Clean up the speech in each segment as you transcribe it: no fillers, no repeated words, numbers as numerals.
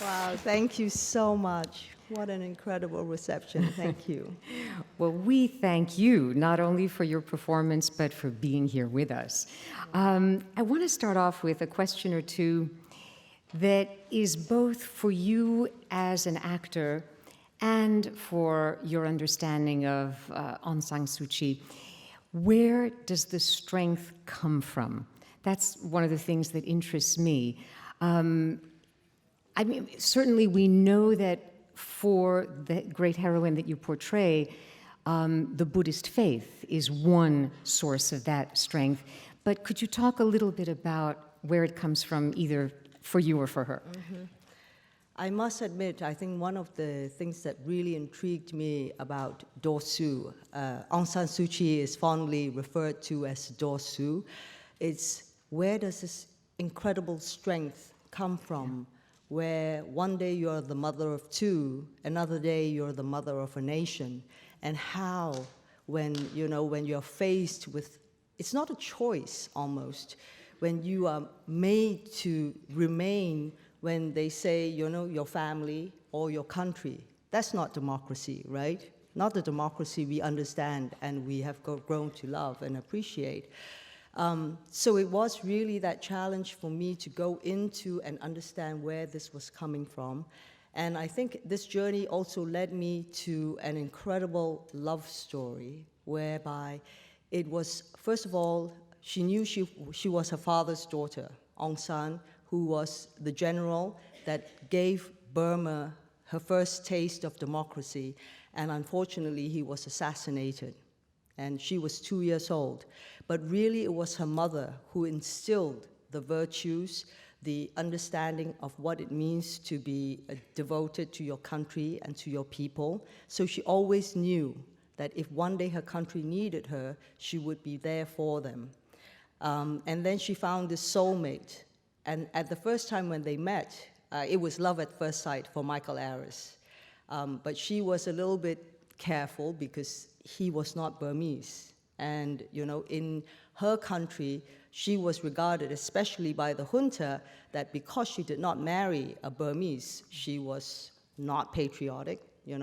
Wow, thank you so much. What an incredible reception. Thank you. Well, we thank you not only for your performance, but for being here with us. I want to start off with a question or two that is both for you as an actor and for your understanding of Aung San Suu Kyi. Where does the strength come from? That's one of the things that interests me. I mean, certainly we know that for the great heroine that you portray, the Buddhist faith is one source of that strength. But could you talk a little bit about where it comes from, either for you or for her? Mm-hmm. I must admit, I think one of the things that really intrigued me about Dosu, Aung San Suu Kyi is fondly referred to as Dosu, it's where does this incredible strength come from? Where one day you're the mother of two, another day you're the mother of a nation, and how when you're faced with, it's not a choice almost, when you are made to remain, when they say, your family or your country, that's not democracy, right? Not the democracy we understand and we have grown to love and appreciate. So it was really that challenge for me to go into and understand where this was coming from. And I think this journey also led me to an incredible love story whereby it was, first of all, she knew she was her father's daughter, Aung San, who was the general that gave Burma her first taste of democracy. And unfortunately, he was assassinated. And she was 2 years old. But really, it was her mother who instilled the virtues, the understanding of what it means to be devoted to your country and to your people. So she always knew that if one day her country needed her, she would be there for them. And then she found this soulmate. And at the first time when they met, it was love at first sight for Michael Aris. But she was a little bit careful because he was not Burmese. And, in her country, she was regarded, especially by the junta, that because she did not marry a Burmese, she was not patriotic.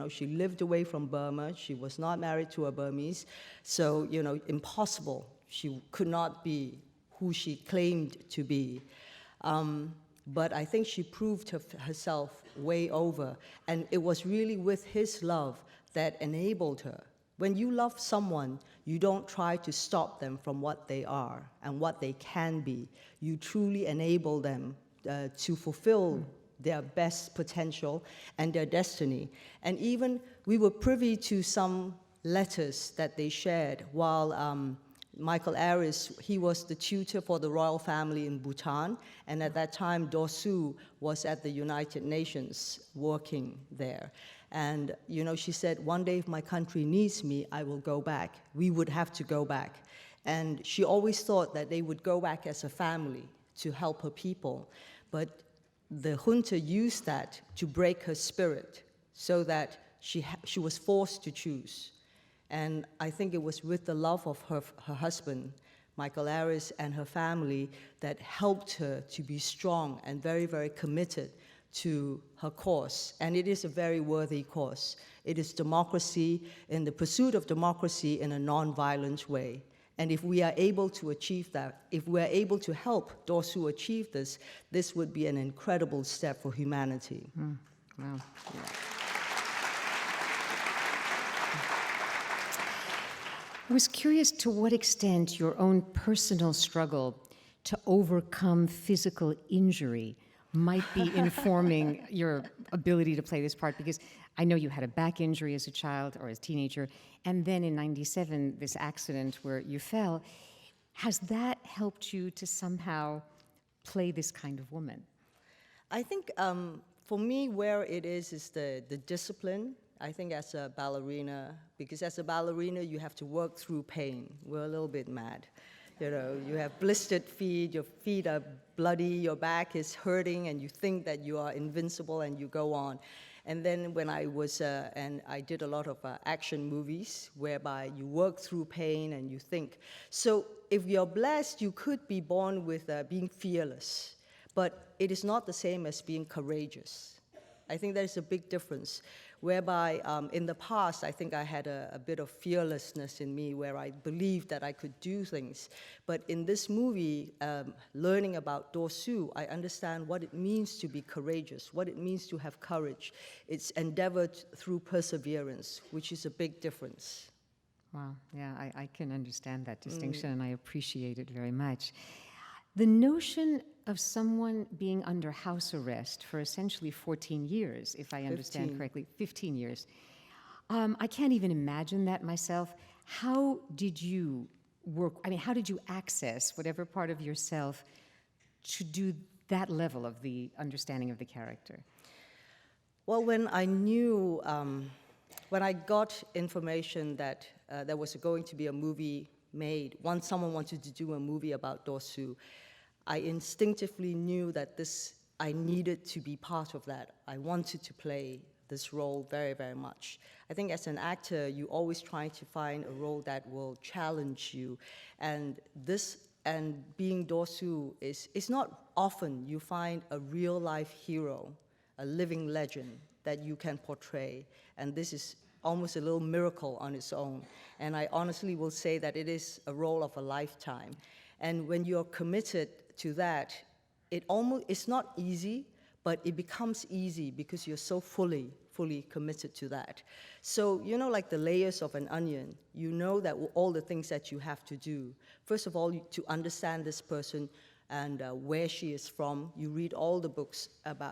She lived away from Burma. She was not married to a Burmese. So, impossible. She could not be who she claimed to be. But I think she proved herself way over. And it was really with his love that enabled her. When you love someone, you don't try to stop them from what they are and what they can be. You truly enable them to fulfill their best potential and their destiny. And even we were privy to some letters that they shared while Michael Aris, he was the tutor for the royal family in Bhutan, and at that time, Dosu was at the United Nations working there. And, she said, one day if my country needs me, I will go back. We would have to go back. And she always thought that they would go back as a family to help her people. But the junta used that to break her spirit so that she was forced to choose. And I think it was with the love of her husband, Michael Aris, and her family that helped her to be strong and very, very committed to her cause. And it is a very worthy cause. It is democracy, in the pursuit of democracy in a non-violent way. And if we are able to achieve that, if we are able to help Dosu achieve this, this would be an incredible step for humanity. Wow. Yeah. I was curious to what extent your own personal struggle to overcome physical injury might be informing your ability to play this part, because I know you had a back injury as a child or as a teenager, and then in '97, this accident where you fell. Has that helped you to somehow play this kind of woman? I think for me, where it is the discipline. I think as a ballerina, because as a ballerina, you have to work through pain. We're a little bit mad. You have blistered feet, your feet are bloody, your back is hurting, and you think that you are invincible, and you go on. And then when I was, and I did a lot of action movies, whereby you work through pain and you think. So if you're blessed, you could be born with being fearless. But it is not the same as being courageous. I think there's a big difference, whereby in the past, I think I had a bit of fearlessness in me where I believed that I could do things. But in this movie, learning about Do Su, I understand what it means to be courageous, what it means to have courage. It's endeavored through perseverance, which is a big difference. Wow, yeah, I can understand that distinction and I appreciate it very much. The notion of someone being under house arrest for essentially 14 years, if I understand 15. correctly, 15 years. I can't even imagine that myself. How did you work, I mean, how did you access whatever part of yourself to do that level of the understanding of the character? Well, when I knew, when I got information that there was going to be a movie made, once someone wanted to do a movie about Do Su, I instinctively knew that I needed to be part of that. I wanted to play this role very, very much. I think as an actor, you always try to find a role that will challenge you. And being Do Su it's not often you find a real life hero, a living legend that you can portray. And this is almost a little miracle on its own. And I honestly will say that it is a role of a lifetime. And when you're committed to that, it's not easy, but it becomes easy because you're so fully committed to that. So, you know, like the layers of an onion, you know that all the things that you have to do. First of all, to understand this person and where she is from. You read all the books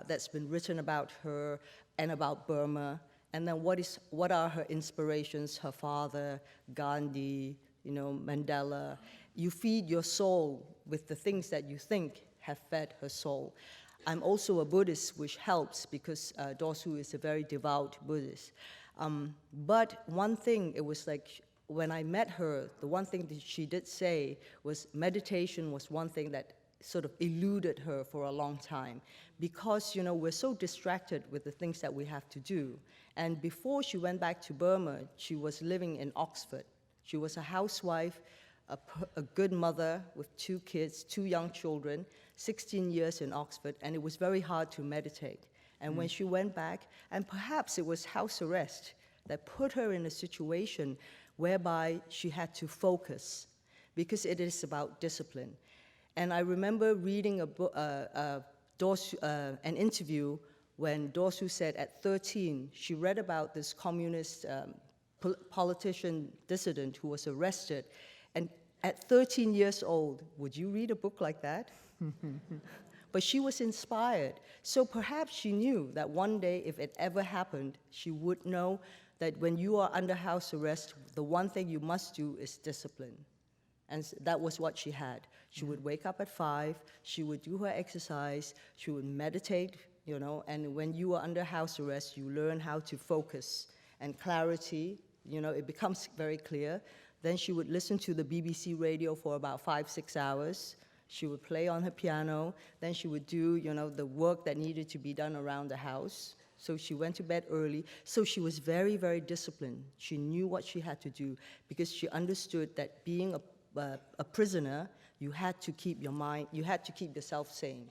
that's been written about her and about Burma. And then what are her inspirations, her father, Gandhi, you know, Mandela. You feed your soul with the things that you think have fed her soul. I'm also a Buddhist, which helps because Do Su is a very devout Buddhist. But one thing, it was like, when I met her, the one thing that she did say was meditation was one thing that sort of eluded her for a long time because, you know, we're so distracted with the things that we have to do. And before she went back to Burma, she was living in Oxford. She was a housewife, a good mother with 2 kids, 2 young children, 16 years in Oxford, and it was very hard to meditate. And when she went back, and perhaps it was house arrest that put her in a situation whereby she had to focus, because it is about discipline. And I remember reading an interview when Do Su said at 13, she read about this communist politician dissident who was arrested. And at 13 years old, would you read a book like that? But she was inspired. So perhaps she knew that one day, if it ever happened, she would know that when you are under house arrest, the one thing you must do is discipline. And that was what she had. She would wake up at 5, she would do her exercise, she would meditate, you know, and when you are under house arrest, you learn how to focus and clarity, you know, it becomes very clear. Then she would listen to the BBC radio for about 5-6 hours. She would play on her piano. Then she would do, you know, the work that needed to be done around the house. So she went to bed early. So she was very, very disciplined. She knew what she had to do because she understood that being a prisoner, you had to keep your mind, you had to keep yourself sane.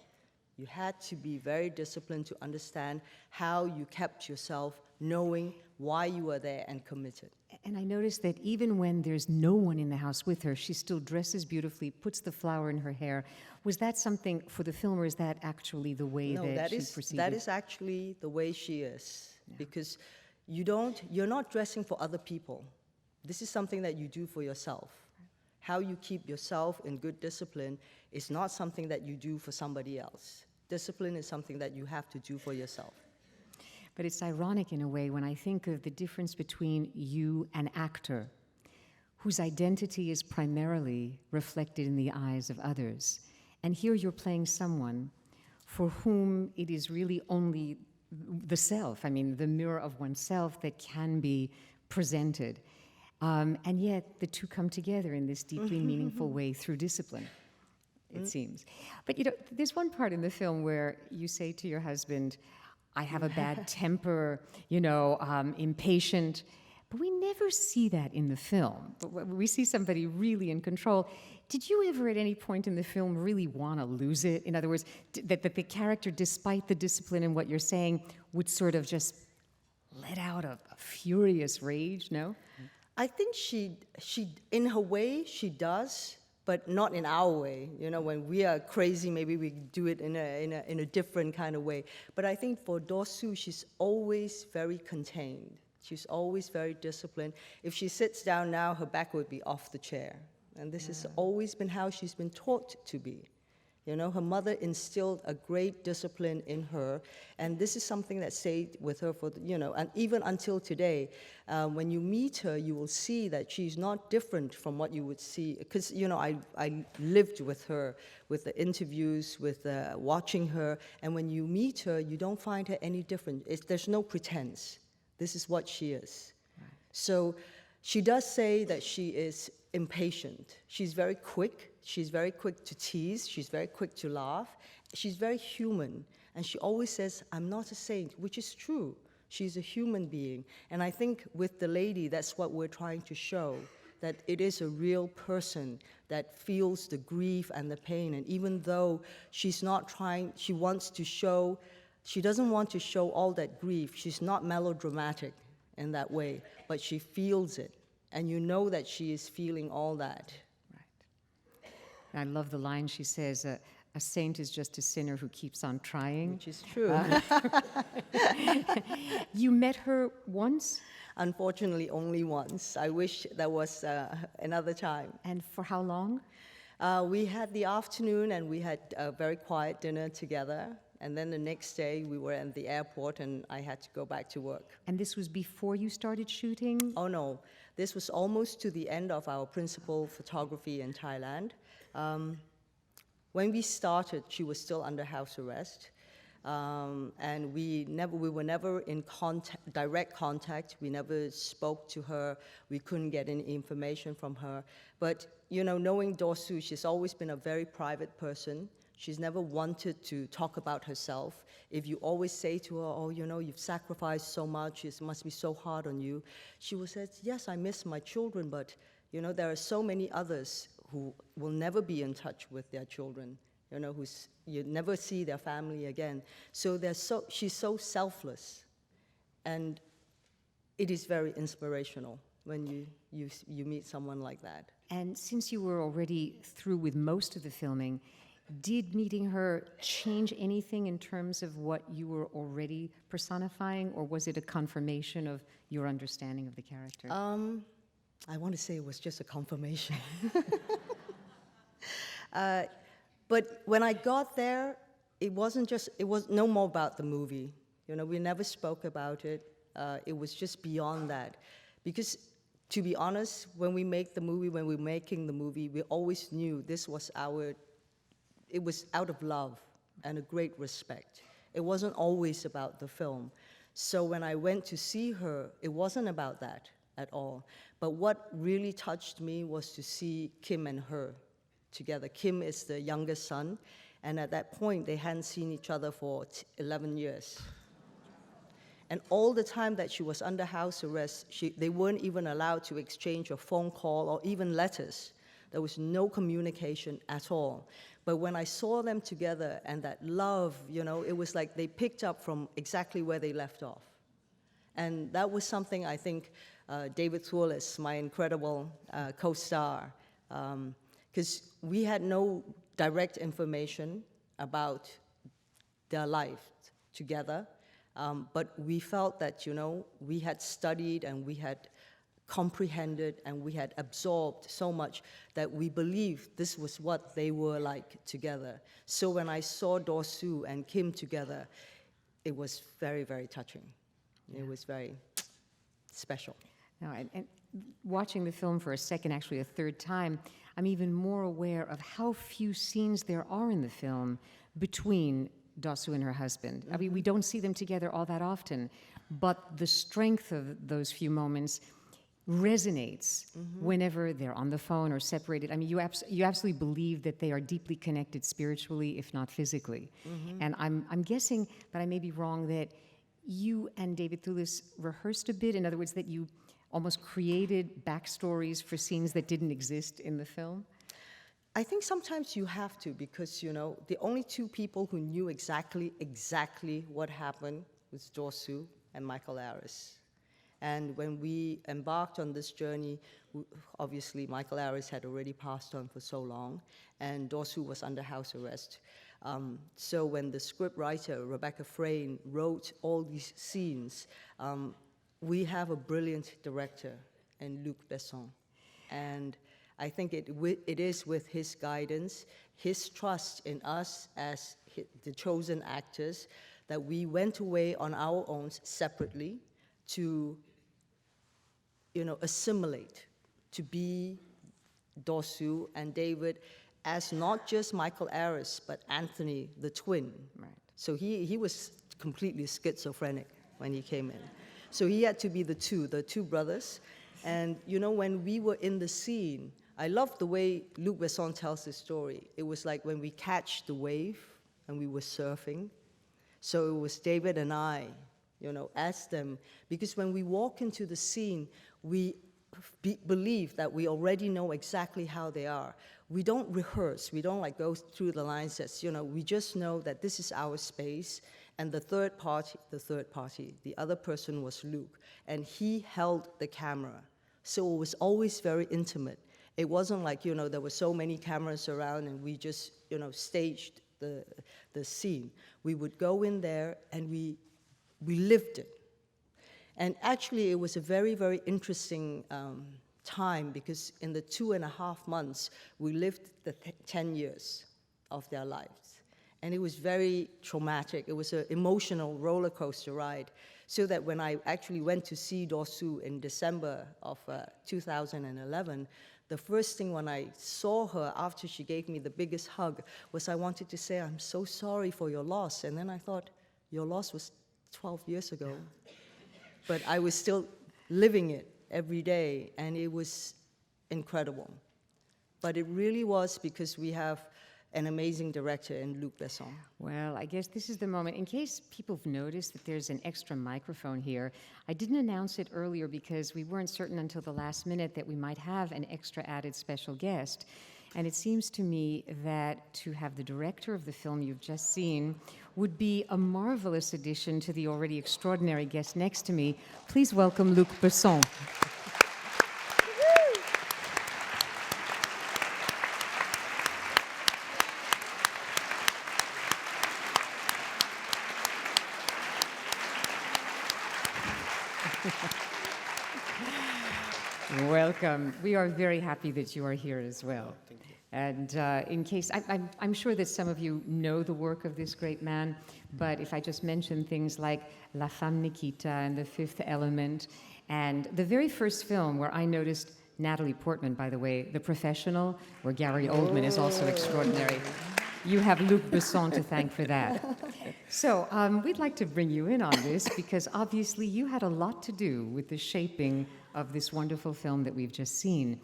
You had to be very disciplined to understand how you kept yourself knowing why you were there and committed. And I noticed that even when there's no one in the house with her, she still dresses beautifully, puts the flower in her hair. Was that something for the film, or is that actually the way that she proceeded? That is actually the way she is, because you're not dressing for other people. This is something that you do for yourself. How you keep yourself in good discipline is not something that you do for somebody else. Discipline is something that you have to do for yourself. But it's ironic in a way when I think of the difference between you, an actor, whose identity is primarily reflected in the eyes of others. And here you're playing someone for whom it is really only the self, I mean, the mirror of oneself that can be presented. And yet the two come together in this deeply meaningful way through discipline, it seems. But you know, there's one part in the film where you say to your husband, I have a bad temper, you know, impatient. but we never see that in the film. We see somebody really in control. Did you ever at any point in the film really want to lose it? In other words, that the character, despite the discipline and what you're saying, would sort of just let out a furious rage, no? I think she, in her way, she does, but not in our way. You know, when we are crazy, maybe we do it in a different kind of way. But I think for Do-soo, she's always very contained. She's always very disciplined. If she sits down now, her back would be off the chair. And this has always been how she's been taught to be. You know, her mother instilled a great discipline in her, and this is something that stayed with her for, you know, and even until today. When you meet her, you will see that she's not different from what you would see, because, you know, I lived with her, with the interviews, with watching her, and when you meet her, you don't find her any different. There's no pretense. This is what she is. Right. So she does say that she is impatient. She's very quick. She's very quick to tease. She's very quick to laugh. She's very human. And she always says, I'm not a saint, which is true. She's a human being. And I think with the lady, that's what we're trying to show, that it is a real person that feels the grief and the pain. And even though she's not trying, she wants to show, she doesn't want to show all that grief. She's not melodramatic in that way, but she feels it. And you know that she is feeling all that. I love the line she says, a saint is just a sinner who keeps on trying. Which is true. You met her once? Unfortunately, only once. I wish there was another time. And for how long? We had the afternoon and we had a very quiet dinner together. And then the next day we were at the airport and I had to go back to work. And this was before you started shooting? Oh no, this was almost to the end of our principal photography in Thailand. When we started, she was still under house arrest, and we were never in direct contact. We never spoke to her. We couldn't get any information from her. But you know, knowing Do-soo, she's always been a very private person. She's never wanted to talk about herself. If you always say to her, oh, you know, you've sacrificed so much, it must be so hard on you, she will say, yes, I miss my children, but you know, there are so many others who will never be in touch with their children, you know, you never see their family again. So she's so selfless, and it is very inspirational when you meet someone like that. And since you were already through with most of the filming, did meeting her change anything in terms of what you were already personifying, or was it a confirmation of your understanding of the character? I want to say it was just a confirmation. But when I got there, it was no more about the movie. You know, we never spoke about it. It was just beyond that. Because to be honest, when we make the movie, when we're making the movie, we always knew this was it was out of love and a great respect. It wasn't always about the film. So when I went to see her, it wasn't about that at all. But what really touched me was to see Kim and her together. Kim is the youngest son, and at that point, they hadn't seen each other for 11 years. And all the time that she was under house arrest, they weren't even allowed to exchange a phone call or even letters. There was no communication at all. But when I saw them together and that love, you know, it was like they picked up from exactly where they left off. And that was something I think David Thewlis, my incredible co-star, because we had no direct information about their life together, but we felt that, you know, we had studied and we had comprehended and we had absorbed so much that we believed this was what they were like together. So when I saw Do-soo and Kim together, it was very, very touching. Yeah. It was very special. No, and watching the film for a second, actually a third time, I'm even more aware of how few scenes there are in the film between Do-soo and her husband. Mm-hmm. I mean, we don't see them together all that often, but the strength of those few moments resonates whenever they're on the phone or separated. I mean, you absolutely believe that they are deeply connected spiritually, if not physically. And I'm guessing, but I may be wrong, that you and David Thewlis rehearsed a bit. In other words, that you almost created backstories for scenes that didn't exist in the film? I think sometimes you have to, because, you know, the only two people who knew exactly what happened was Dorsu and Michael Aris. And when we embarked on this journey, obviously Michael Aris had already passed on for so long, and Dorsu was under house arrest. So when the script writer, Rebecca Frayne, wrote all these scenes, we have a brilliant director in Luc Besson. And I think it is with his guidance, his trust in us as the chosen actors, that we went away on our own separately to, you know, assimilate, to be Dorsu and David as not just Michael Aris, but Anthony, the twin. Right. So he was completely schizophrenic when he came in. So he had to be the two brothers. And, you know, when we were in the scene, I love the way Luc Besson tells the story. It was like when we catch the wave and we were surfing. So it was David and I, you know, as them. Because when we walk into the scene, we believe that we already know exactly how they are. We don't rehearse. We don't like go through the lines as, you know, we just know that this is our space. And the third party, the other person was Luc. And he held the camera. So it was always very intimate. It wasn't like, you know, there were so many cameras around and we just, you know, staged the scene. We would go in there and we lived it. And actually, it was a very, very interesting time, because in the 2.5 months, we lived the 10 years of their lives. And it was very traumatic. It was an emotional roller coaster ride. So that when I actually went to see Dorsu in December of 2011, the first thing when I saw her after she gave me the biggest hug was I wanted to say, I'm so sorry for your loss. And then I thought, your loss was 12 years ago. But I was still living it every day, and it was incredible. But it really was because we have an amazing director in Luc Besson. Well, I guess this is the moment. In case people have noticed that there's an extra microphone here, I didn't announce it earlier because we weren't certain until the last minute that we might have an extra added special guest. And it seems to me that to have the director of the film you've just seen would be a marvelous addition to the already extraordinary guest next to me. Please welcome Luc Besson. Welcome. We are very happy that you are here as well. Thank you. And in case, I'm sure that some of you know the work of this great man, but if I just mention things like La Femme Nikita and The Fifth Element, and the very first film where I noticed Natalie Portman, by the way, The Professional, where Gary Oldman is also extraordinary. You have Luc Besson to thank for that. So we'd like to bring you in on this because obviously you had a lot to do with the shaping of this wonderful film that we've just seen.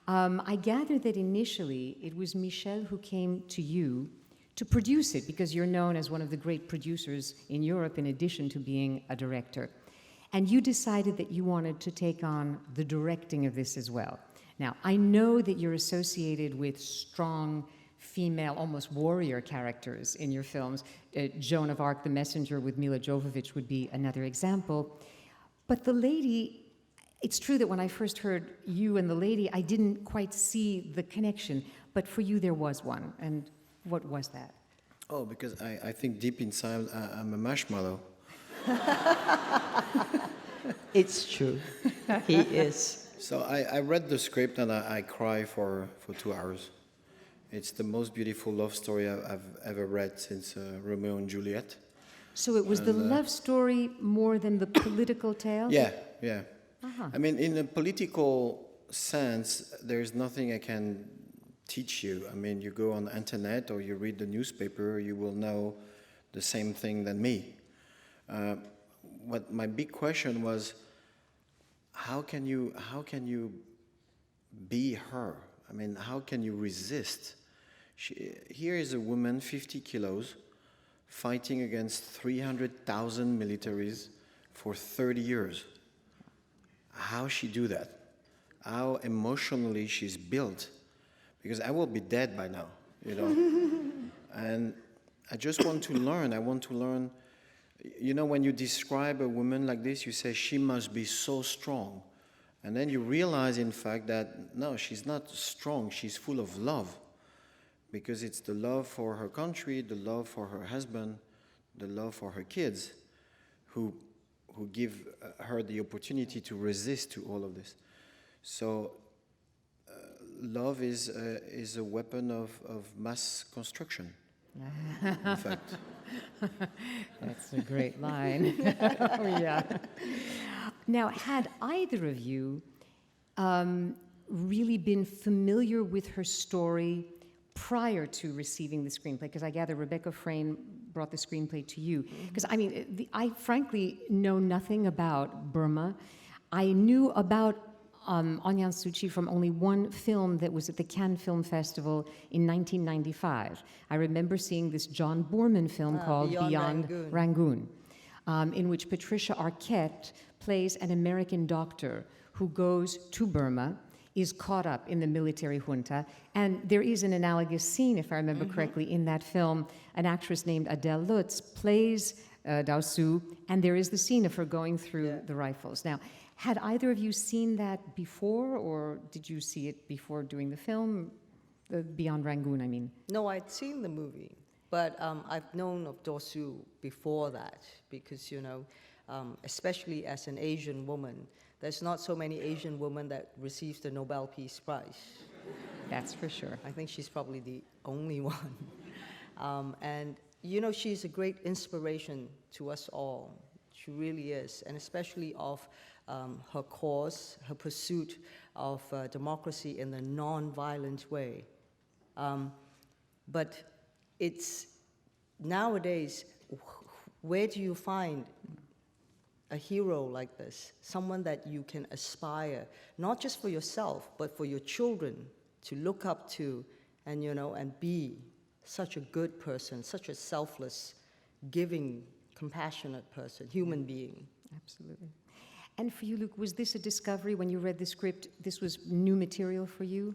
I gather that initially it was Michel who came to you to produce it because you're known as one of the great producers in Europe in addition to being a director. And you decided that you wanted to take on the directing of this as well. Now, I know that you're associated with strong female, almost warrior characters in your films. Joan of Arc, The Messenger with Mila Jovovich would be another example. But the lady, it's true that when I first heard you and the lady, I didn't quite see the connection, but for you there was one. And what was that? Oh, because I think deep inside I'm a marshmallow. It's true. He is. So I read the script and I cried for 2 hours. It's the most beautiful love story I've ever read since Romeo and Juliet. So it was the love story more than the political tale? Yeah. Uh-huh. I mean, in a political sense, there's nothing I can teach you. I mean, you go on the internet or you read the newspaper, you will know the same thing than me. What my big question was, how can you be her? I mean, how can you resist? Here is a woman, 50 kilos, fighting against 300,000 militaries for 30 years. how she do that, how emotionally she's built, because I will be dead by now, you know. And I just want to learn. I want to learn. You know, when you describe a woman like this, you say she must be so strong. And then you realize, in fact, that no, she's not strong. She's full of love. Because it's the love for her country, the love for her husband, the love for her kids, who give her the opportunity to resist to all of this. So love is a weapon of mass construction, in fact. That's a great line. Oh, yeah. Now, had either of you really been familiar with her story prior to receiving the screenplay? Because I gather Rebecca Frame brought the screenplay to you. Because, I mean, I frankly know nothing about Burma. I knew about Aung San Suu Kyi from only one film that was at the Cannes Film Festival in 1995. I remember seeing this John Boorman film called Beyond Rangoon, in which Patricia Arquette plays an American doctor who goes to Burma, is caught up in the military junta, and there is an analogous scene, if I remember correctly, in that film. An actress named Adele Lutz plays Dao Su, and there is the scene of her going through the rifles. Now, had either of you seen that before, or did you see it before doing the film? Beyond Rangoon, I mean. No, I'd seen the movie, but I've known of Dao Su before that because, you know, especially as an Asian woman, there's not so many Asian women that receives the Nobel Peace Prize. That's for sure. I think she's probably the only one. And, you know, she's a great inspiration to us all. She really is, and especially of her cause, her pursuit of democracy in a non-violent way. But it's nowadays, where do you find a hero like this? Someone that you can aspire, not just for yourself, but for your children to look up to and, you know, and be such a good person, such a selfless, giving, compassionate person, human being. Absolutely. And for you, Luc, was this a discovery when you read the script? This was new material for you?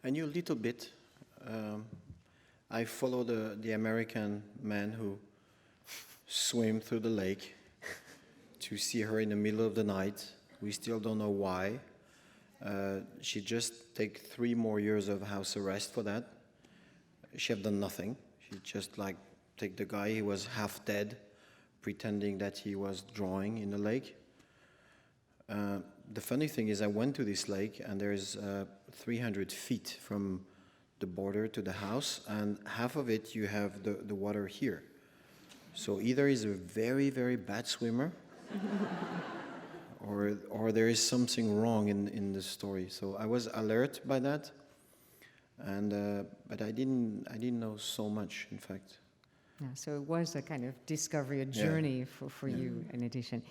I knew a little bit. I followed the American man who swam through the lake to see her in the middle of the night. We still don't know why. She just take 3 more years of house arrest for that. She have done nothing. She just like take the guy, he was half dead, pretending that he was drawing in the lake. The funny thing is I went to this lake and there's 300 feet from the border to the house, and half of it you have the water here. So either he's a very, very bad swimmer or there is something wrong in the story. So I was alert by that, and but I didn't know so much, in fact. Yeah, so it was a kind of discovery, a journey for you in addition.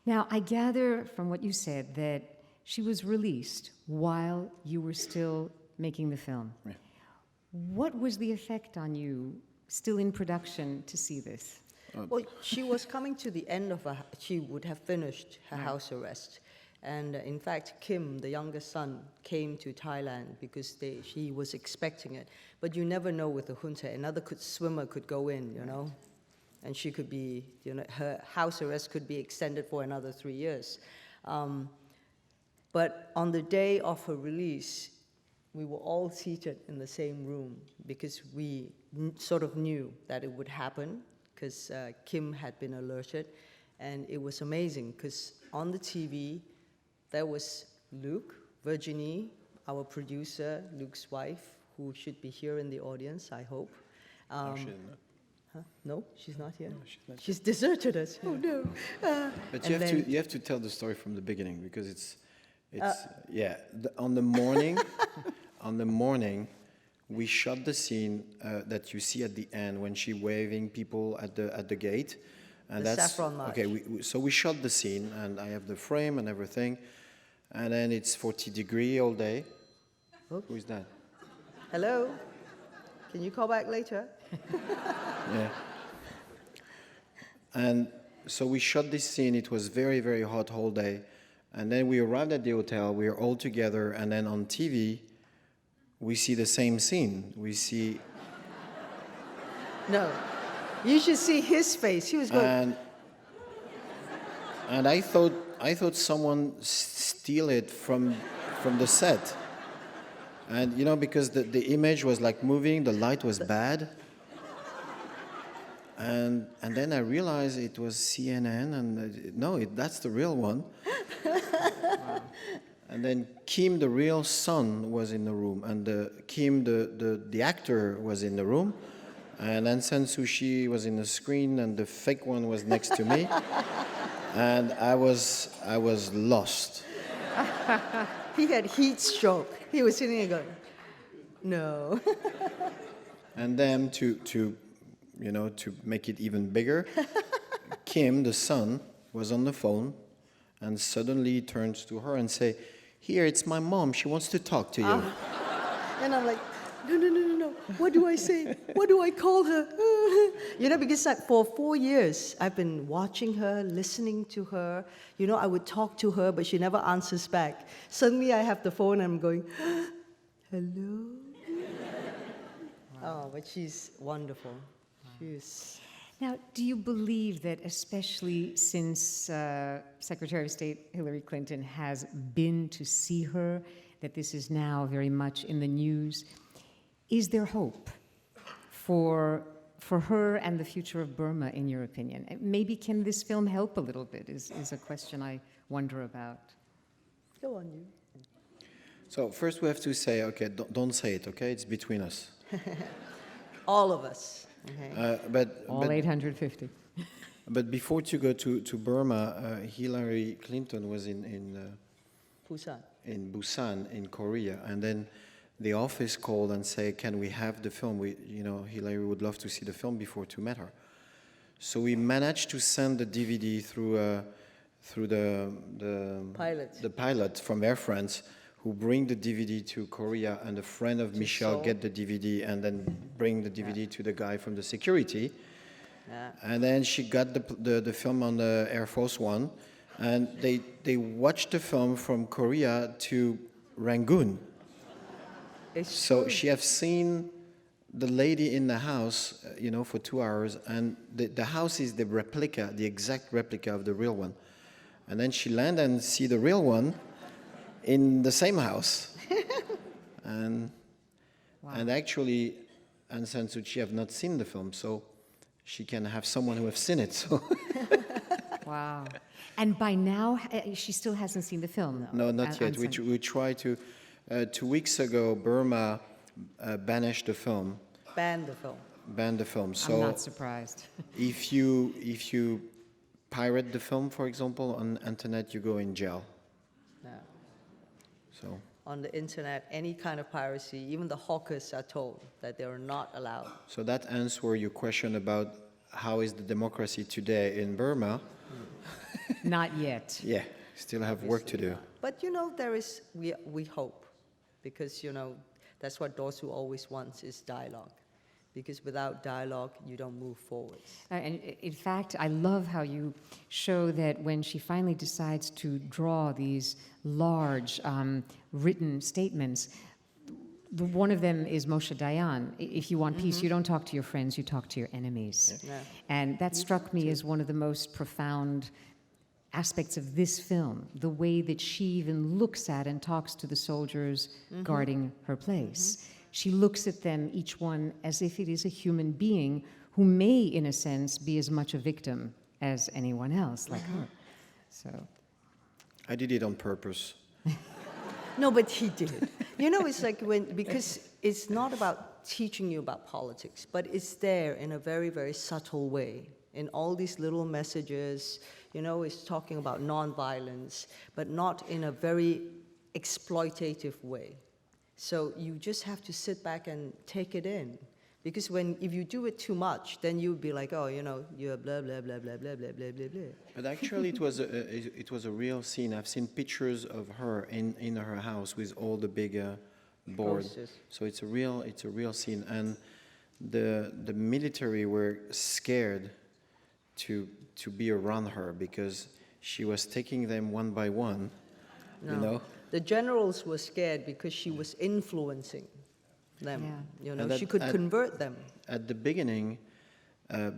Now, I gather from what you said that she was released while you were still making the film. Yeah. What was the effect on you, still in production, to see this? Well, she was coming to the end of she would have finished her house arrest. And in fact, Kim, the youngest son, came to Thailand because he was expecting it. But you never know with the junta. Another swimmer could go in, you know, and she could be, you know, her house arrest could be extended for another 3 years. But on the day of her release, we were all seated in the same room because we sort of knew that it would happen because Kim had been alerted. And it was amazing because on the TV, there was Luc, Virginie, our producer, Luc's wife, who should be here in the audience, I hope. No, she didn't. Huh? No, she's not here. No, she's not She's deserted us. Oh no! But you have to tell the story from the beginning because it's on the morning we shot the scene that you see at the end when she waving people at the gate, and The that's saffron march. okay. So we shot the scene, and I have the frame and everything, and then it's 40 degrees all day. Oops. Who is that? Hello? Can you call back later? Yeah. And so we shot this scene. It was very, very hot whole day. And then we arrived at the hotel, we were all together, and then on TV, we see the same scene. We see, No. You should see his face. He was going, and I thought someone steal it from the set. And you know, because the image was like moving, the light was bad. And then I realized it was CNN, and that's the real one. Wow. And then Kim, the real son, was in the room, and Kim, the actor, was in the room, and Aung San Suu Kyi was in the screen, and the fake one was next to me, and I was lost. he had heat stroke. He was sitting there going, no. And then to make it even bigger, Kim, the son, was on the phone, and suddenly turns to her and say, "Here, it's my mom. She wants to talk to you." And I'm like, no. What do I say? What do I call her? Because like for 4 years, I've been watching her, listening to her. I would talk to her, but she never answers back. Suddenly I have the phone and I'm going, hello? Oh, but she's wonderful. She's... Now, do you believe that, especially since Secretary of State Hillary Clinton has been to see her, that this is now very much in the news? Is there hope for her and the future of Burma, in your opinion? Maybe can this film help a little bit, is a question I wonder about. Go on, you. So first we have to say, okay, don't say it, okay? It's between us. All of us. Okay. All 850. But before to go to Burma, Hillary Clinton was in Busan in Korea, and then the office called and said, "Can we have the film? Hillary would love to see the film before to meet her." So we managed to send the DVD through the pilot from Air France, who bring the DVD to Korea, and a friend of Michelle get the DVD and then bring the DVD to the guy from the security. Yeah. And then she got the film on the Air Force One, and they watched the film from Korea to Rangoon. So she have seen the lady in the house, for 2 hours, and the house is the exact replica of the real one. And then she land and see the real one in the same house. And actually, Aung San Suu Kyi have not seen the film, so she can have someone who have seen it. So. Wow. And by now, she still hasn't seen the film? No, not yet. We try to... 2 weeks ago, Burma banished the film. Banned the film. Banned the film. So I'm not surprised. if you pirate the film, for example, on internet, you go in jail. Yeah. So. On the internet, any kind of piracy, even the hawkers are told that they are not allowed. So that answers your question about how is the democracy today in Burma. Not yet. Yeah, still have work to do. Not. But we hope, because that's what Dorsu always wants, is dialogue. Because without dialogue, you don't move forward. And in fact, I love how you show that when she finally decides to draw these large written statements, one of them is Moshe Dayan. If you want peace, you don't talk to your friends, you talk to your enemies. Yeah. And that struck me as one of the most profound aspects of this film, the way that she even looks at and talks to the soldiers guarding her place. She looks at them, each one, as if it is a human being who may, in a sense, be as much a victim as anyone else, like her. So, I did it on purpose. No, but he did. It's like because it's not about teaching you about politics, but it's there in a very, very subtle way. In all these little messages, it's talking about nonviolence, but not in a very exploitative way. So you just have to sit back and take it in. Because if you do it too much, then you'll be like, oh, you're blah, blah, blah, blah, blah, blah, blah, blah, blah. But actually, it was a real scene. I've seen pictures of her in her house with all the big board. Posters. So it's a real scene. And the military were scared to be around her because she was taking them one by one you know. The generals were scared because she was influencing them. Yeah. You know, And she could convert them. At the beginning,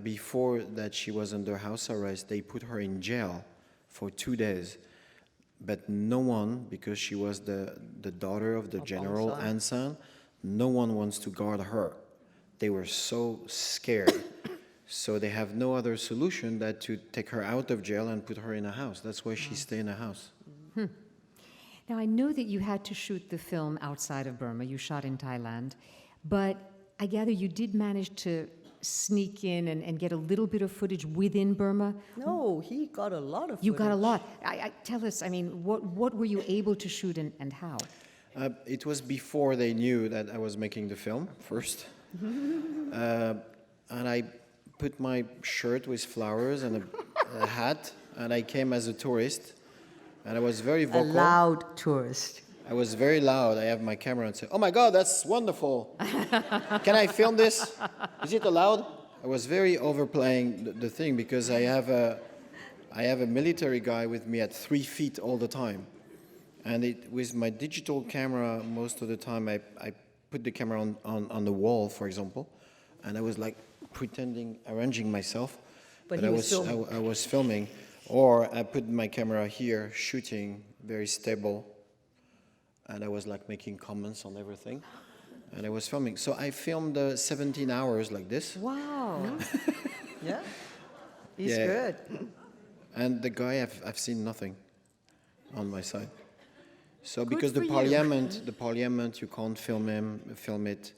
before that she was under house arrest, they put her in jail for 2 days. But no one, because she was the daughter of the general Aung San. Aung San, no one wants to guard her. They were so scared. So they have no other solution than to take her out of jail and put her in a house. That's why she stayed in a house. Now, I know that you had to shoot the film outside of Burma. You shot in Thailand. But I gather you did manage to sneak in and get a little bit of footage within Burma. No, he got a lot of You got a footage. lot. Tell us, I mean, what were you able to shoot and how? It was before they knew that I was making the film, first. And I put my shirt with flowers and a hat, and I came as a tourist. And I was very A vocal. loud tourist. I was very loud. I have my camera and say, "Oh my God, that's wonderful! Can I film this? Is it allowed?" I was very overplaying the thing because I have a military guy with me at 3 feet all the time, and with my digital camera most of the time I put the camera on the wall, for example, and I was like pretending, arranging myself, But he was filming. I was filming, or I put my camera here, shooting, very stable. And I was like making comments on everything, and I was filming. So I filmed 17 hours like this. Wow. Yeah, he's Yeah. good. And the guy, I've seen nothing on my side. So because for the you. parliament, you can't film it,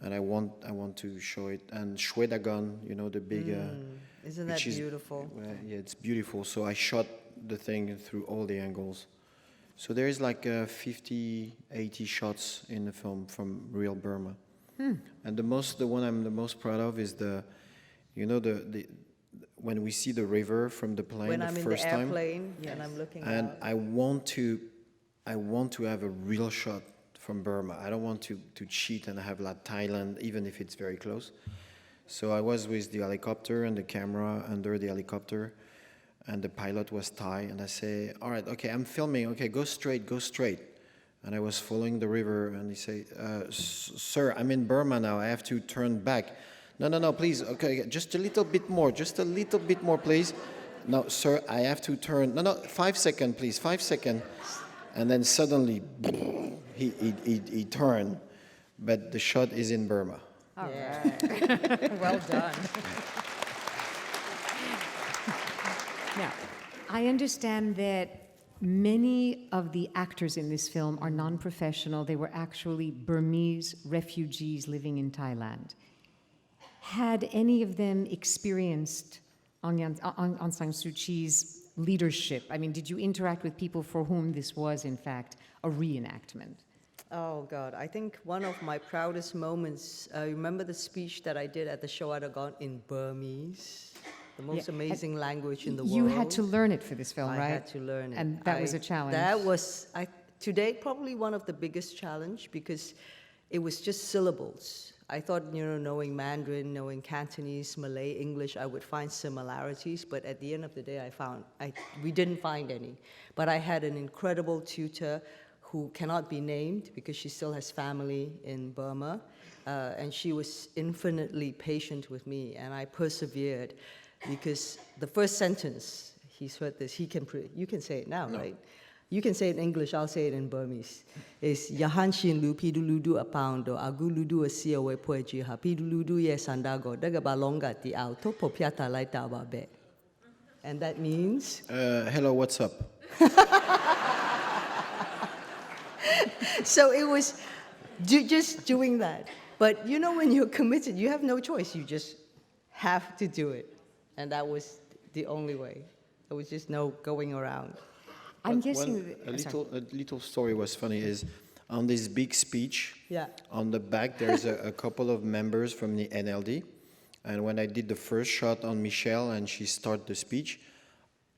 and I want to show it. And Shwedagon, you know, the big. Isn't that which is- beautiful? Yeah, it's beautiful. So I shot the thing through all the angles. So there is like 50, 80 shots in the film from real Burma. And the one I'm the most proud of is the when we see the river from the plane When the I'm in first the time. airplane and I'm looking And out. I want to have a real shot from Burma. I don't want to cheat and have like Thailand, even if it's very close. So I was with the helicopter and the camera under the helicopter, and the pilot was Thai, and I say, "All right, okay, I'm filming. Okay, go straight." And I was following the river, and he say, "Sir, I'm in Burma now. I have to turn back." No, please. Okay, just a little bit more, please. No, sir, I have to turn. No, 5 seconds, please. 5 seconds. And then suddenly, he turned, but the shot is in Burma. Well done. Now, I understand that many of the actors in this film are non-professional. They were actually Burmese refugees living in Thailand. Had any of them experienced Aung San Suu Kyi's leadership? I mean, did you interact with people for whom this was, in fact, a reenactment? Oh God, I think one of my proudest moments, remember the speech that I did at the Shawadagon in Burmese? The most amazing language in the world. You had to learn it for this film, I right? had to learn it. And that was a challenge. That was, today, probably one of the biggest challenge because it was just syllables. I thought, knowing Mandarin, knowing Cantonese, Malay, English, I would find similarities, but at the end of the day, we didn't find any. But I had an incredible tutor who cannot be named because she still has family in Burma, and she was infinitely patient with me, and I persevered because the first sentence, he's heard this, you can say it now, right? You can say it in English, I'll say it in Burmese. Is Yahan Shin Lu Pidu Ludu Apaundo, Agu Ludu Asiawe Poejiha, Pidu Ludu Ye Sandago, Dagabalonga Ti Auto, Popiata Laita Babe. And that means? Hello, what's up? So it was just doing that. But when you're committed, you have no choice. You just have to do it. And that was the only way. There was just no going around. I'm guessing... A little story was funny is on this big speech, Yeah. on the back there's a couple of members from the NLD. And when I did the first shot on Michelle and she started the speech,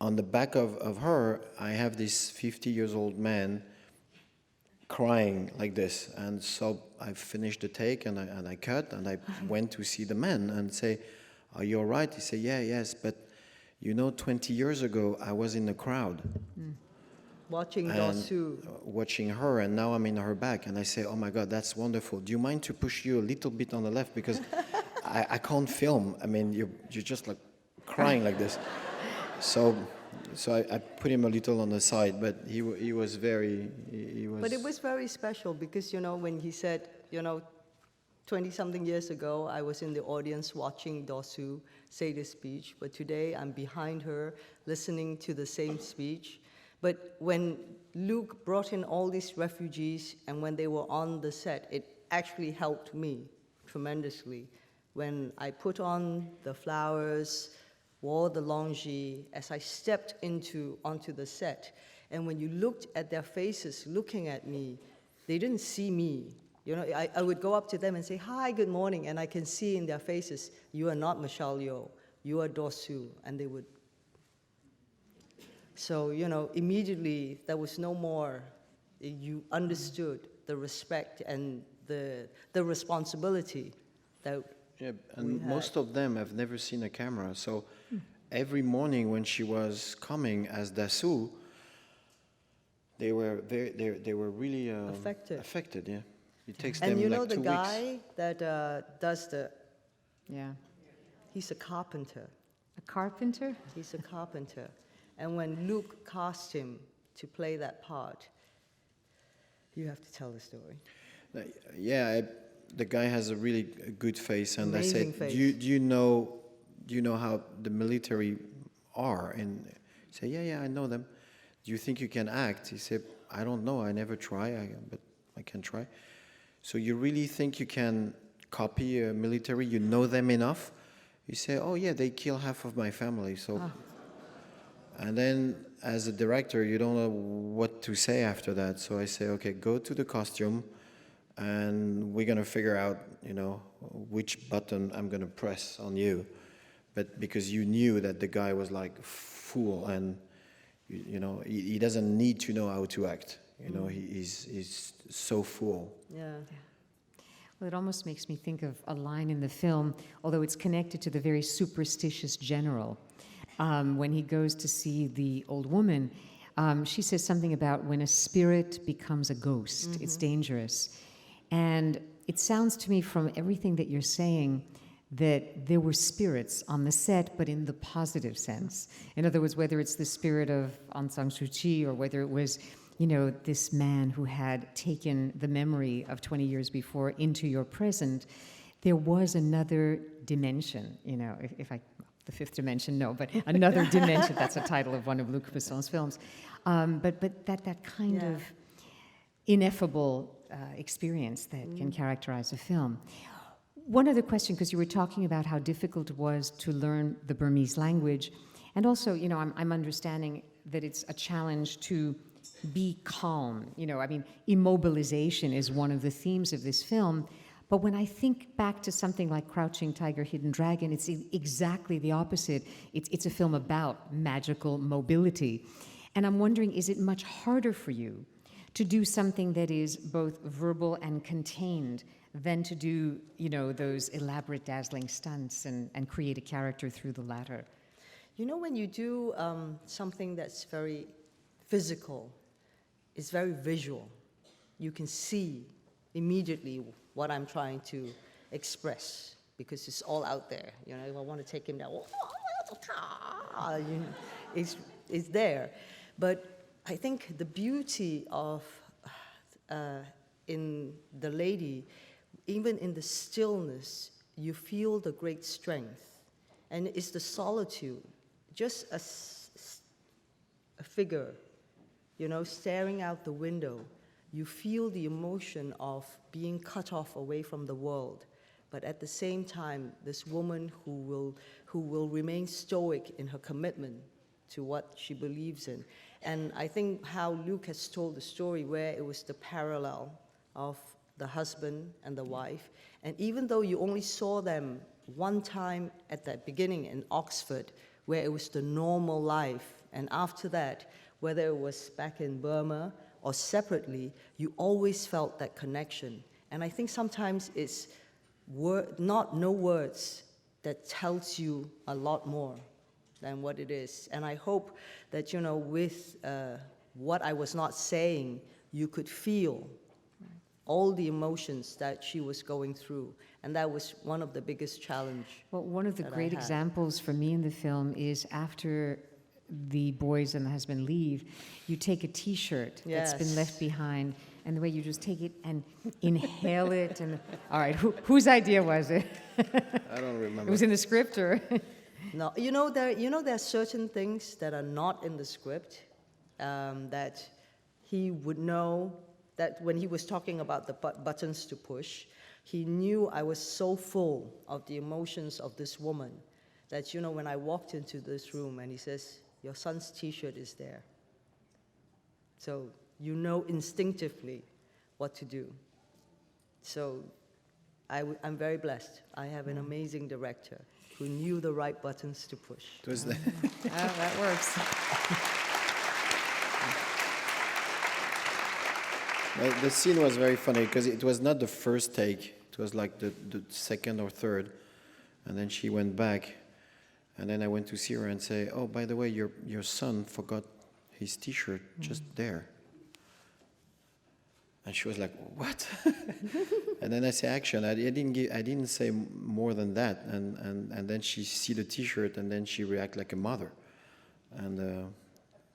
on the back of her, I have this 50-year-old man crying like this. And so I finished the take and I cut and I went to see the man and say, "Are you all right?" He said, "Yeah, yes, but 20 years ago I was in the crowd." Watching and Dosu. watching her, and now I'm in her back, and I say, "Oh my God, that's wonderful. Do you mind to push you a little bit on the left because I can't film. I mean, you're just like crying like this." So I put him a little on the side, but he was very he was. But it was very special because, when he said, 20-something years ago, I was in the audience watching Dosu say this speech, but today I'm behind her listening to the same speech. But when Luke brought in all these refugees and when they were on the set, it actually helped me tremendously. When I put on the flowers, wore the lingerie, as I stepped onto the set, and when you looked at their faces looking at me, they didn't see me. I would go up to them and say, "Hi, good morning," and I can see in their faces, "You are not Michelle Yeoh, you are Dosu," and they would. So, immediately there was no more. You understood the respect and the responsibility that. Yeah, and most of them have never seen a camera. So every morning when she was coming as Dasu, they were really affected. Yeah, it takes them And like 2 weeks. the guy that does the. Yeah. He's a carpenter. A carpenter? He's a carpenter. And when Luke cast him to play that part, you have to tell the story. Yeah, the guy has a really good face, and Amazing I said, face. Do you know how the military are? And he said, yeah, I know them. Do you think you can act? He said, I don't know, I never try, but I can try. So you really think you can copy a military? You know them enough? He said, oh yeah, they kill half of my family, so. Ah. And then as a director, you don't know what to say after that. So I say, okay, go to the costume, and we're gonna figure out, which button I'm gonna press on you. But because you knew that the guy was like fool, and he doesn't need to know how to act. He's so full. Yeah. Well, it almost makes me think of a line in the film, although it's connected to the very superstitious general. When he goes to see the old woman, she says something about when a spirit becomes a ghost, it's dangerous. And it sounds to me from everything that you're saying that there were spirits on the set, but in the positive sense. In other words, whether it's the spirit of Aung San Suu Kyi or whether it was, this man who had taken the memory of 20 years before into your present, there was another dimension, the fifth dimension, no, but another dimension. That's a title of one of Luc Besson's films. But that kind of ineffable experience that can characterize a film. One other question, because you were talking about how difficult it was to learn the Burmese language, and also, I'm understanding that it's a challenge to be calm. Immobilization is one of the themes of this film. But when I think back to something like Crouching Tiger, Hidden Dragon, it's exactly the opposite. It's a film about magical mobility. And I'm wondering, is it much harder for you to do something that is both verbal and contained than to do, those elaborate, dazzling stunts and create a character through the latter? When you do something that's very physical, it's very visual. You can see immediately what I'm trying to express because it's all out there. If I want to take him down, it's there. But I think the beauty of in the lady, even in the stillness, you feel the great strength. And it's the solitude, just a figure, staring out the window. You feel the emotion of being cut off away from the world, but at the same time, this woman who will remain stoic in her commitment to what she believes in. And I think how Luc has told the story where it was the parallel of the husband and the wife, and even though you only saw them one time at the beginning in Oxford, where it was the normal life, and after that, whether it was back in Burma or separately, you always felt that connection. And I think sometimes it's no words that tells you a lot more than what it is. And I hope that, with what I was not saying, you could feel all the emotions that she was going through. And that was one of the biggest challenge. Well, one of the that I great had. examples for me in the film is after the boys and the husband leave, you take a T-shirt that's been Yes. left behind, and the way you just take it and inhale it. And all right, whose idea was it? I don't remember. It was in the script, or? No, there are certain things that are not in the script that he would know, that when he was talking about the buttons to push, he knew I was so full of the emotions of this woman that, when I walked into this room and he says, your son's T-shirt is there. So you know instinctively what to do. So I'm very blessed. I have an amazing director who knew the right buttons to push. It was the, Oh, that works. the scene was very funny because it was not the first take. It was like the second or third. And then she went back. And then I went to see her and say, oh, by the way, your son forgot his T-shirt just there. And she was like, what? And then I say action. I didn't say more than that. And then she see the T-shirt and then she react like a mother. And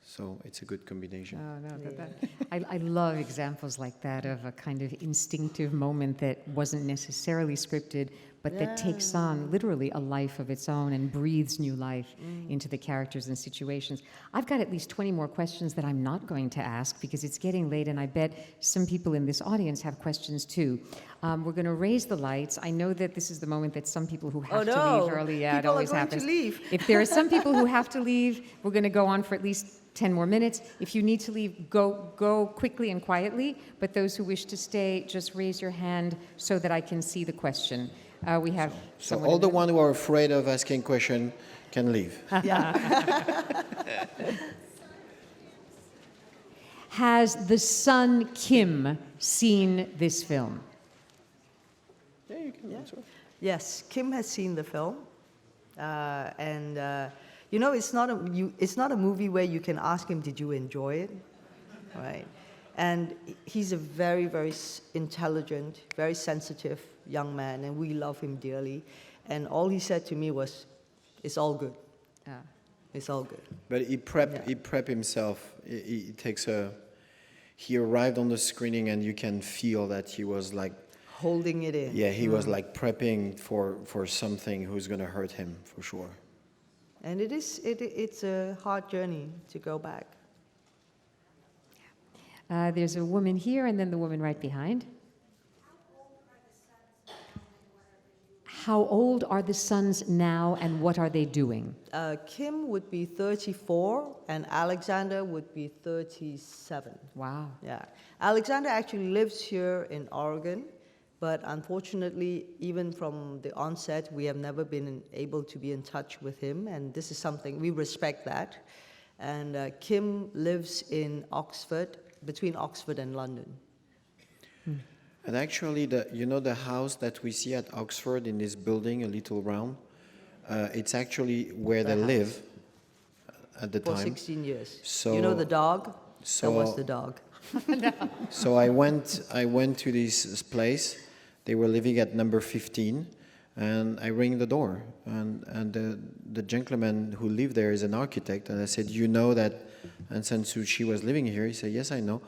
so it's a good combination. Oh, no, I love examples like that of a kind of instinctive moment that wasn't necessarily scripted, but that takes on literally a life of its own and breathes new life into the characters and situations. I've got at least 20 more questions that I'm not going to ask because it's getting late, and I bet some people in this audience have questions too. We're going to raise the lights. I know that this is the moment that some people who have to leave early, it People always are going happens. to leave. If there are some people who have to leave, we're going to go on for at least 10 more minutes. If you need to leave, go quickly and quietly, but those who wish to stay, just raise your hand so that I can see the question. We have So someone all in the ones who are afraid of asking question can leave. Has the son Kim seen this film? Yeah, you can answer. Yes, Kim has seen the film, and it's not a movie where you can ask him, "Did you enjoy it?" Right? And he's a very, very intelligent, very sensitive young man, and we love him dearly. And all he said to me was, "It's all good. It's all good." But he prepped himself. He arrived on the screening and you can feel that he was like, Holding it in. yeah, he was like prepping for something who's going to hurt him for sure. And it's a hard journey to go back. There's a woman here and then the woman right behind. How old are the sons now and what are they doing? Kim would be 34 and Alexander would be 37. Wow. Yeah. Alexander actually lives here in Oregon, but unfortunately, even from the onset, we have never been able to be in touch with him, and this is something, we respect that. And Kim lives in Oxford, between Oxford and London. And actually, the house that we see at Oxford in this building, a little round, it's actually where they live at the For time. 16 years. So- You know the dog? That was so- the dog. So I went to this place. They were living at number 15, and I rang the door. And the gentleman who lived there is an architect. And I said, "You know that Aung San Suu Kyi was living here?" He said, "Yes, I know.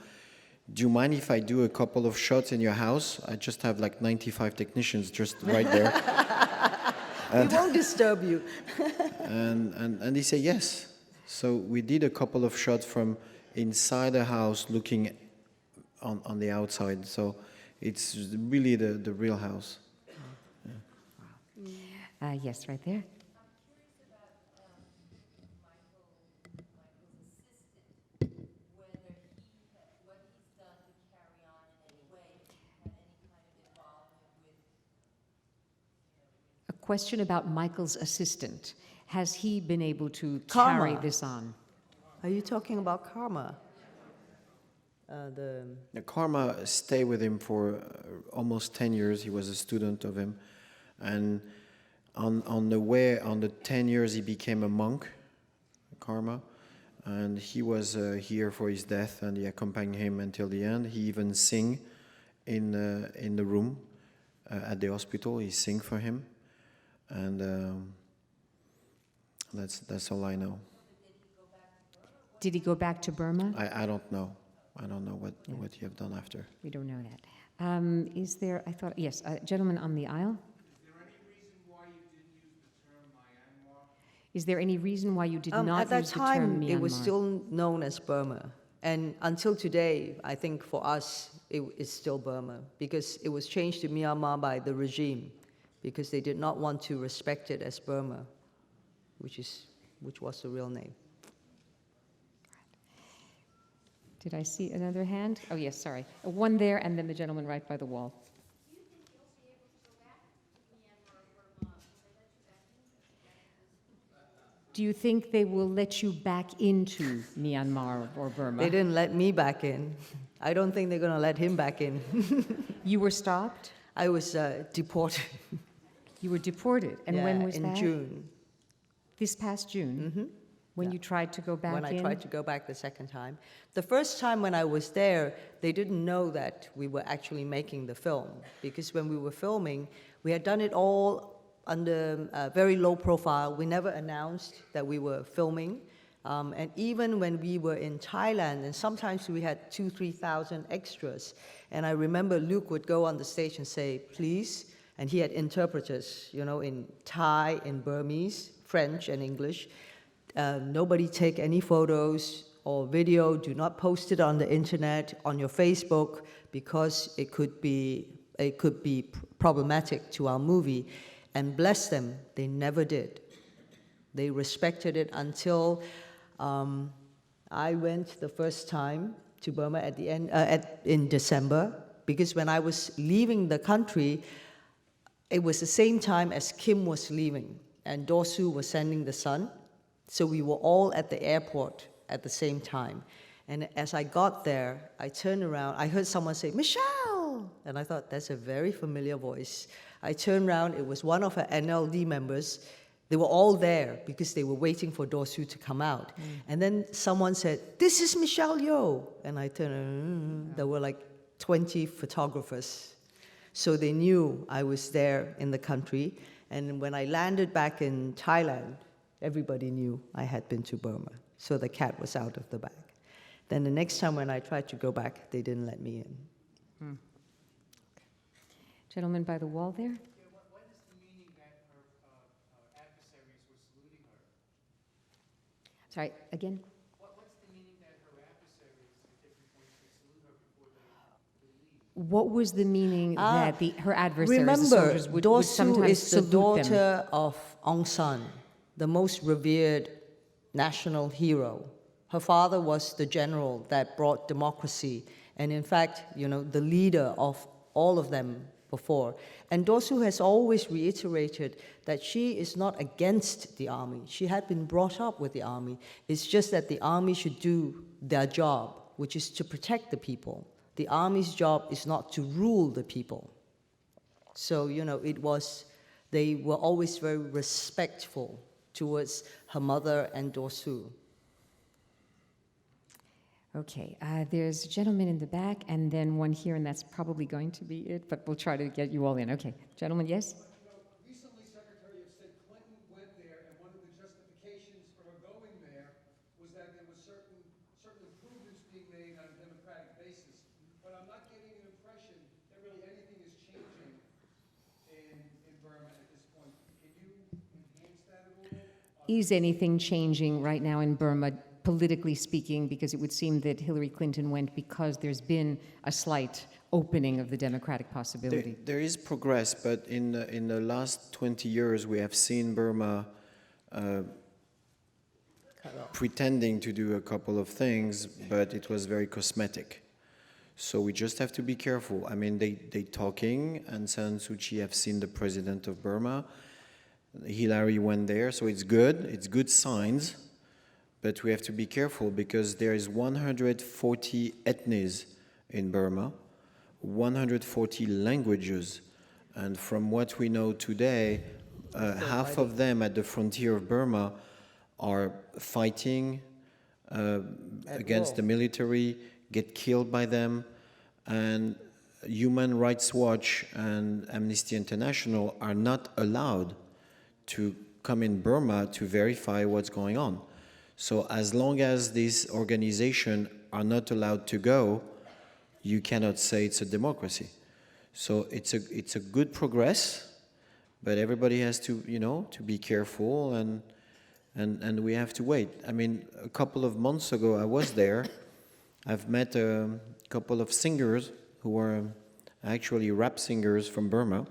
Do you mind if I do a couple of shots in your house? I just have like 95 technicians just right there." He won't disturb you. And he said yes. So we did a couple of shots from inside the house looking on the outside. So it's really the real house. Yes, right there. A question about Michael's assistant. Has he been able to carry Karma. this on? Are you talking about Karma? The Karma stayed with him for almost 10 years. He was a student of him. And on the 10 years, he became a monk, Karma. and he was here for his death, and he accompanied him until the end. He even sing in the room at the hospital. He sing for him, and that's all I know. Did he go back to Burma? I don't know. I don't know what you have done after. We don't know that. Is there, I thought, yes, a gentleman on the aisle. Is there any reason why you did not At that use the term time, Myanmar? it was still known as Burma. And until today, I think for us, it is still Burma, because it was changed to Myanmar by the regime, because they did not want to respect it as Burma, which was the real name. Did I see another hand? Oh, yes, sorry. One there, and then the gentleman right by the wall. Do you think they will let you back into Myanmar or Burma? They didn't let me back in. I don't think they're going to let him back in. You were stopped? I was deported. You were deported. And Yeah, when was that? in June. This past June? Mm-hmm. When you tried to go back When I in? tried to go back the second time. The first time when I was there, they didn't know that we were actually making the film, because when we were filming, we had done it all under very low profile. We never announced that we were filming. And even when we were in Thailand, and sometimes we had 2,000, 3,000 extras. And I remember Luke would go on the stage and say, please, and he had interpreters, you know, in Thai, in Burmese, French, and English. Nobody take any photos or video. Do not post it on the internet, on your Facebook, because it could be problematic to our movie. And bless them, they never did. They respected it until I went the first time to Burma at the end in December, because when I was leaving the country, it was the same time as Kim was leaving, and Dorsu was sending the son. So we were all at the airport at the same time. And as I got there, I turned around, I heard someone say, Michelle! And I thought, that's a very familiar voice. I turned around, it was one of her NLD members. They were all there because they were waiting for Dorsu to come out. And then someone said, this is Michelle Yeoh. And I turned around, there were like 20 photographers. So they knew I was there in the country. And when I landed back in Thailand, everybody knew I had been to Burma, so the cat was out of the bag. Then the next time when I tried to go back, they didn't let me in. Gentleman by the wall there? Yeah, what is the meaning that her adversaries were saluting her? Sorry, again? What's the meaning that her adversaries at different points would salute her before they leave? What was the meaning that her adversaries, the Remember, soldiers, would Dorsu sometimes is the salute them? daughter of Aung San, the most revered national hero. Her father was the general that brought democracy, and in fact, you know, the leader of all of them before. And Dorsu has always reiterated that she is not against the army. She had been brought up with the army. It's just that the army should do their job, which is to protect the people. The army's job is not to rule the people. So, you know, they were always very respectful towards her mother and Dorsu. Okay, there's a gentleman in the back, and then one here, and that's probably going to be it, but we'll try to get you all in. Okay, gentleman, yes? Recently, Secretary of State Clinton went there, and one of the justifications for her going there was that there were certain improvements being made on a democratic basis. But I'm not getting an impression that really anything is changing in Burma at this point. Can you enhance that a little? Is anything changing right now in Burma, politically speaking, because it would seem that Hillary Clinton went because there's been a slight opening of the democratic possibility? There is progress, but in the last 20 years, we have seen Burma pretending to do a couple of things, but it was very cosmetic. So we just have to be careful. I mean, they talking, and Aung San Suu Kyi have seen the president of Burma. Hillary went there, so it's good signs. But we have to be careful because there is 140 ethnies in Burma, 140 languages, and from what we know today, half of them at the frontier of Burma are fighting against the military, get killed by them, and Human Rights Watch and Amnesty International are not allowed to come in Burma to verify what's going on. So as long as these organizations are not allowed to go, you cannot say it's a democracy. So it's a good progress, but everybody has to, you know, to be careful, and we have to wait. I mean, a couple of months ago I was there. I've met a couple of singers who are actually rap singers from Burma.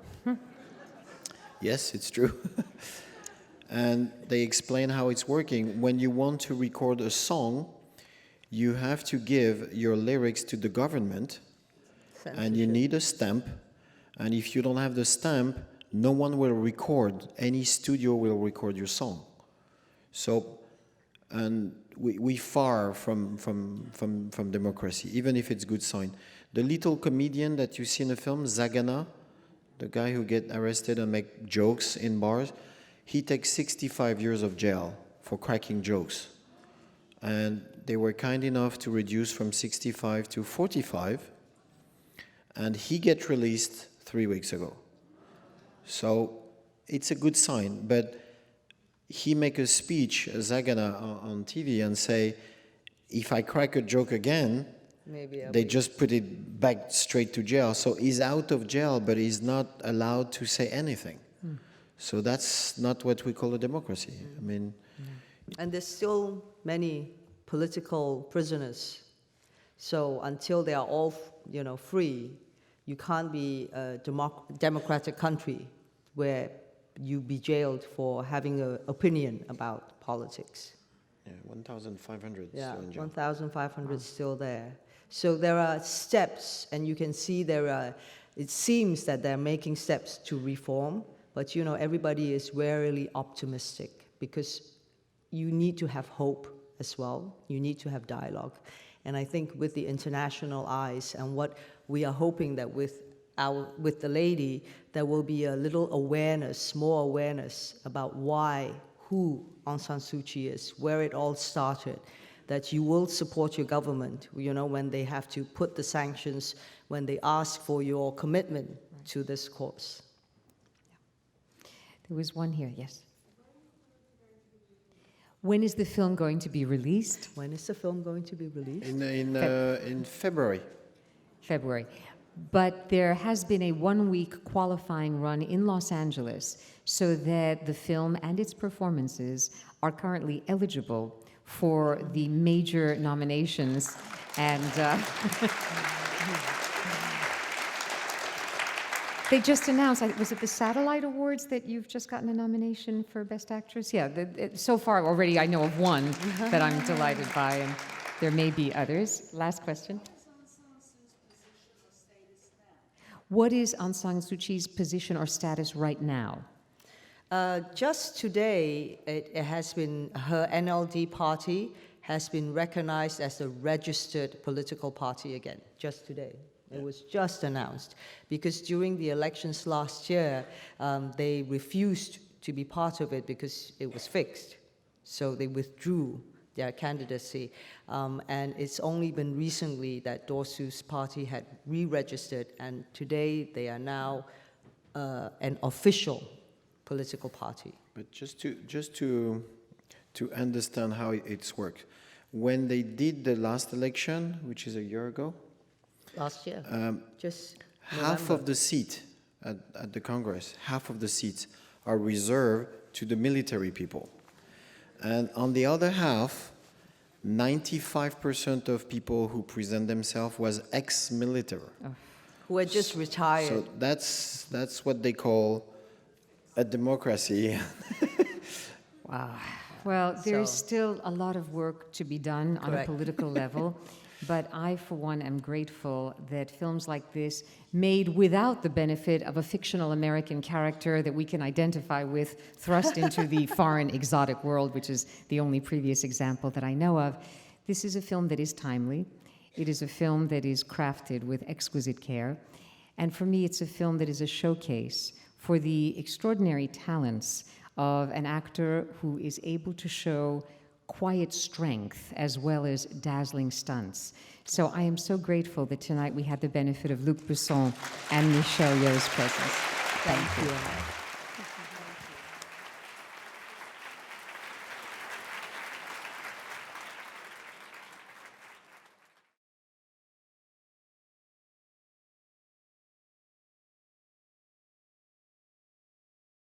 Yes, it's true. And they explain how it's working. When you want to record a song, you have to give your lyrics to the government, and you need a stamp. And if you don't have the stamp, no one will record, any studio will record your song. So, and we far from democracy, even if it's good sign. The little comedian that you see in the film, Zagana, the guy who get arrested and make jokes in bars, he takes 65 years of jail for cracking jokes. And they were kind enough to reduce from 65 to 45, and he get released 3 weeks ago. So it's a good sign, but he make a speech, Zagana, on TV and say, if I crack a joke again, they just put it back straight to jail. So he's out of jail, but he's not allowed to say anything. So that's not what we call a democracy. I mean, And there's still many political prisoners. So until they are all, you know, free, you can't be a democratic country where you be jailed for having an opinion about politics. yeah, 1,500 Yeah, still in jail. 1,500 still there. So there are steps, and you can see it seems that they're making steps to reform, but you know, everybody is warily optimistic because you need to have hope as well. You need to have dialogue. And I think with the international eyes and what we are hoping that with the lady, there will be a little awareness, more awareness about who Aung San Suu Kyi is, where it all started, that you will support your government, you know, when they have to put the sanctions, when they ask for your commitment to this cause. There was one here, yes. When is the film going to be released? When is the film going to be released? In February. February. But there has been a one-week qualifying run in Los Angeles so that the film and its performances are currently eligible for the major nominations. And they just announced, was it the Satellite Awards that you've just gotten a nomination for Best Actress? Yeah, so far already I know of one that I'm delighted by, and there may be others. Last question. What is Aung San Suu Kyi's position or status right now? Just today, it has been, her NLD party has been recognized as a registered political party again, just today. It was just announced, because during the elections last year, they refused to be part of it because it was fixed. So they withdrew their candidacy. And it's only been recently that Daw Sue's party had re-registered, and today they are now an official political party. But just to understand how it's worked, when they did the last election, which is a year ago, Last year, just half November. of the seat at the Congress, half of the seats are reserved to the military people. And on the other half, 95% of people who present themselves was ex-military. Who had just retired. So that's what they call a democracy. Wow. Well, there's So- still a lot of work to be done on a Correct. political level, but I, for one, am grateful that films like this, made without the benefit of a fictional American character that we can identify with, thrust into the foreign exotic world, which is the only previous example that I know of. This is a film that is timely. It is a film that is crafted with exquisite care. And for me, it's a film that is a showcase for the extraordinary talents of an actor who is able to show quiet strength as well as dazzling stunts. So I am so grateful that tonight we had the benefit of Luc Besson and Michelle Yeoh's presence. Thank you.